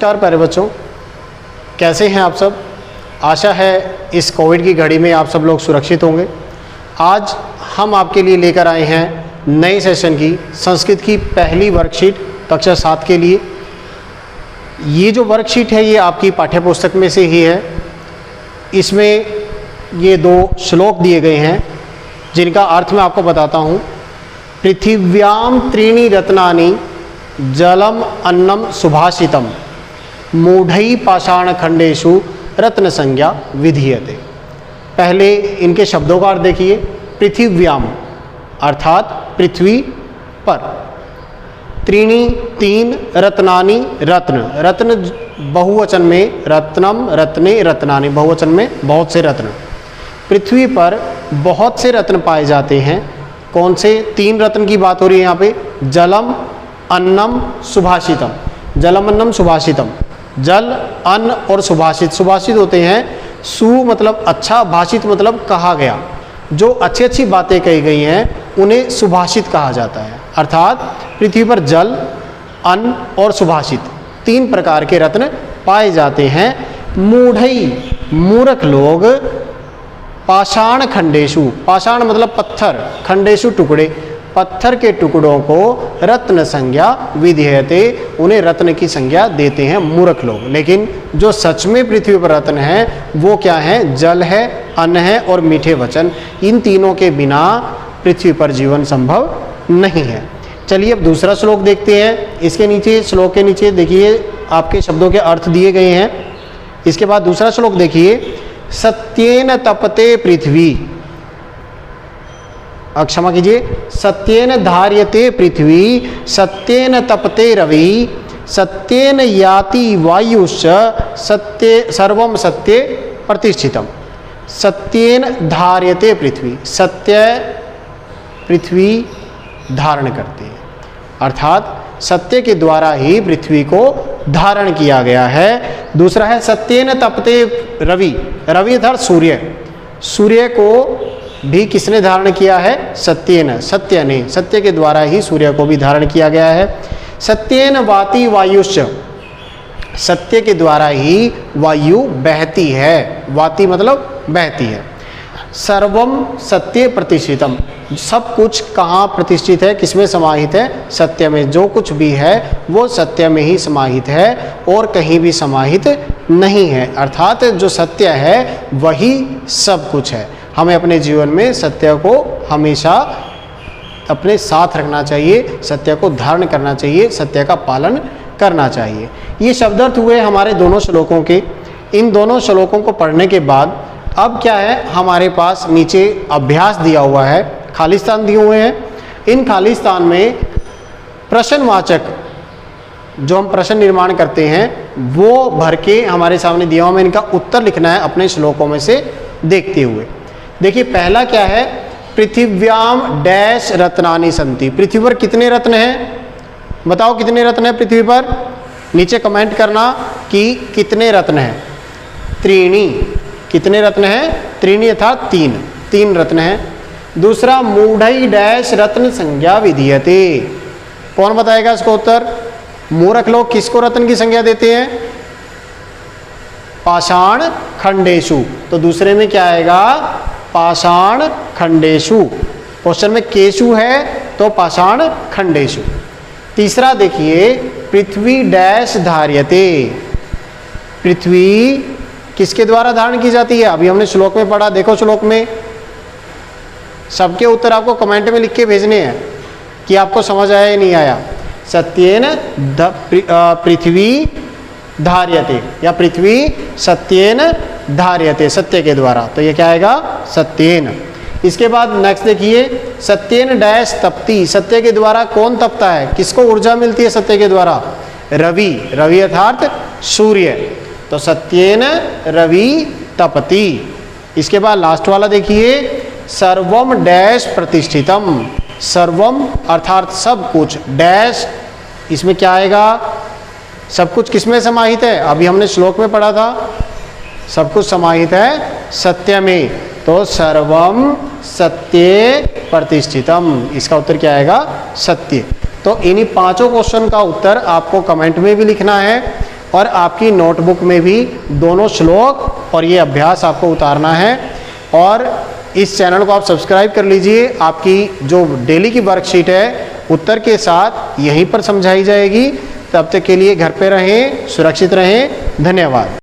नमस्कार प्यारे बच्चों, कैसे हैं आप सब। आशा है इस कोविड की घड़ी में आप सब लोग सुरक्षित होंगे। आज हम आपके लिए लेकर आए हैं नए सेशन की संस्कृत की पहली वर्कशीट कक्षा 7 के लिए। ये जो वर्कशीट है ये आपकी पाठ्यपुस्तक में से ही है। इसमें ये 2 श्लोक दिए गए हैं जिनका अर्थ मैं आपको बताता हूँ। पृथिव्याम त्रीणि रत्नानि जलम अन्नम सुभाषितम मूढ़ै पाषाण खंडेषु रत्न संज्ञा विधीयते। पहले इनके शब्दों का अर्थ देखिए। पृथिव्याम अर्थात पृथ्वी पर, त्रीणि 3, रत्नानि रत्न, रत्न बहुवचन में, रत्नम रत्ने रत्नानि बहुवचन में बहुत से रत्न। पृथ्वी पर बहुत से रत्न पाए जाते हैं। कौन से 3 रत्न की बात हो रही है यहाँ पे? जलम अन्नम सुभाषितम। जलम अन्नम सुभाषितम, जल अन्न और सुभाषित। सुभाषित होते हैं सु मतलब अच्छा, भाषित मतलब कहा गया। जो अच्छी अच्छी बातें कही गई हैं उन्हें सुभाषित कहा जाता है। अर्थात पृथ्वी पर जल, अन्न और सुभाषित 3 प्रकार के रत्न पाए जाते हैं। मूढ़ई मूर्ख लोग, पाषाण खंडेशु, पाषाण मतलब पत्थर, खंडेशु टुकड़े, पत्थर के टुकड़ों को रत्न संज्ञा विधीयते, उन्हें रत्न की संज्ञा देते हैं मूर्ख लोग। लेकिन जो सच में पृथ्वी पर रत्न है वो क्या है? जल है, अन्न है और मीठे वचन। इन तीनों के बिना पृथ्वी पर जीवन संभव नहीं है। चलिए अब दूसरा श्लोक देखते हैं। इसके नीचे, श्लोक के नीचे देखिए आपके शब्दों के अर्थ दिए गए हैं। इसके बाद दूसरा श्लोक देखिए। सत्येन तपते पृथ्वी, क्षमा कीजिए, सत्येन धार्यते पृथ्वी, सत्येन तपते रवि, सत्येन याति वायुश्च, सत्ये सर्वम सत्ये प्रतिष्ठितम। सत्येन धार्यते पृथ्वी, सत्य पृथ्वी धारण करती है, अर्थात सत्य के द्वारा ही पृथ्वी को धारण किया गया है। दूसरा है सत्येन तपते रवि, रवि अर्थात सूर्य, सूर्य को भी किसने धारण किया है? सत्येन, सत्य ने, सत्य के द्वारा ही सूर्य को भी धारण किया गया है। सत्येन वाति वायुश्च, सत्य के द्वारा ही वायु बहती है, वाति मतलब बहती है। सर्वम सत्य प्रतिष्ठितम, सब कुछ कहाँ प्रतिष्ठित है, किसमें समाहित है? सत्य में। जो कुछ भी है वो सत्य में ही समाहित है और कहीं भी समाहित नहीं है। अर्थात जो सत्य है वही सब कुछ है। हमें अपने जीवन में सत्य को हमेशा अपने साथ रखना चाहिए, सत्य को धारण करना चाहिए, सत्य का पालन करना चाहिए। ये शब्दार्थ हुए हमारे दोनों श्लोकों के। इन दोनों श्लोकों को पढ़ने के बाद अब क्या है, हमारे पास नीचे अभ्यास दिया हुआ है, खालिस्तान दिए हुए हैं। इन खालिस्तान में प्रश्नवाचक जो हम प्रश्न निर्माण करते हैं वो भर के हमारे सामने दिया हुआ, में इनका उत्तर लिखना है अपने श्लोकों में से देखते हुए। देखिए पहला क्या है? पृथिव्याम डैश रत्नानि संति। पृथ्वी पर कितने रत्न हैं? बताओ कितने रत्न हैं पृथ्वी पर? नीचे कमेंट करना कि कितने रत्न हैं। त्रीणि, कितने रत्न हैं? त्रीणि अर्थात 3 रत्न हैं। दूसरा मूढ़ई डैश रत्न संज्ञा विधीयते। कौन बताएगा इसको उत्तर? मूर्ख लोग किसको रत्न की संज्ञा देते हैं? पाषाण खंडेशु। तो दूसरे में क्या आएगा? पाषाण खंडेशु। क्वेश्चन में केशु है तो पाषाण खंडेशु। तीसरा देखिए, पृथ्वी डैश धार्यते। पृथ्वी किसके द्वारा धारण की जाती है? अभी हमने श्लोक में पढ़ा, देखो श्लोक में। सबके उत्तर आपको कमेंट में लिख के भेजने हैं कि आपको समझ आया या नहीं आया। सत्येन पृथ्वी धार्यते, या पृथ्वी सत्येन धार्यते, सत्य के द्वारा। तो ये क्या आएगा? सत्येन। इसके बाद नेक्स्ट देखिए, सत्येन डैश तपती। सत्य के द्वारा कौन तपता है? किसको ऊर्जा मिलती है सत्य के द्वारा? रवि, रवि अर्थात सूर्य। तो सत्येन रवि तपति। इसके बाद लास्ट वाला देखिए, सर्वम डैश प्रतिष्ठितम। सर्वम अर्थात सब कुछ, डैश इसमें क्या आएगा? सब कुछ किसमें समाहित है? अभी हमने श्लोक में पढ़ा था, सब कुछ समाहित है सत्य में। तो सर्वम सत्ये प्रतिष्ठितम, इसका उत्तर क्या आएगा? सत्य। तो इन्हीं 5 क्वेश्चन का उत्तर आपको कमेंट में भी लिखना है। और आपकी नोटबुक में भी दोनों श्लोक और ये अभ्यास आपको उतारना है। और इस चैनल को आप सब्सक्राइब कर लीजिए। आपकी जो डेली की वर्कशीट है उत्तर के साथ यहीं पर समझाई जाएगी। तब तक के लिए घर पे रहें, सुरक्षित रहें। धन्यवाद।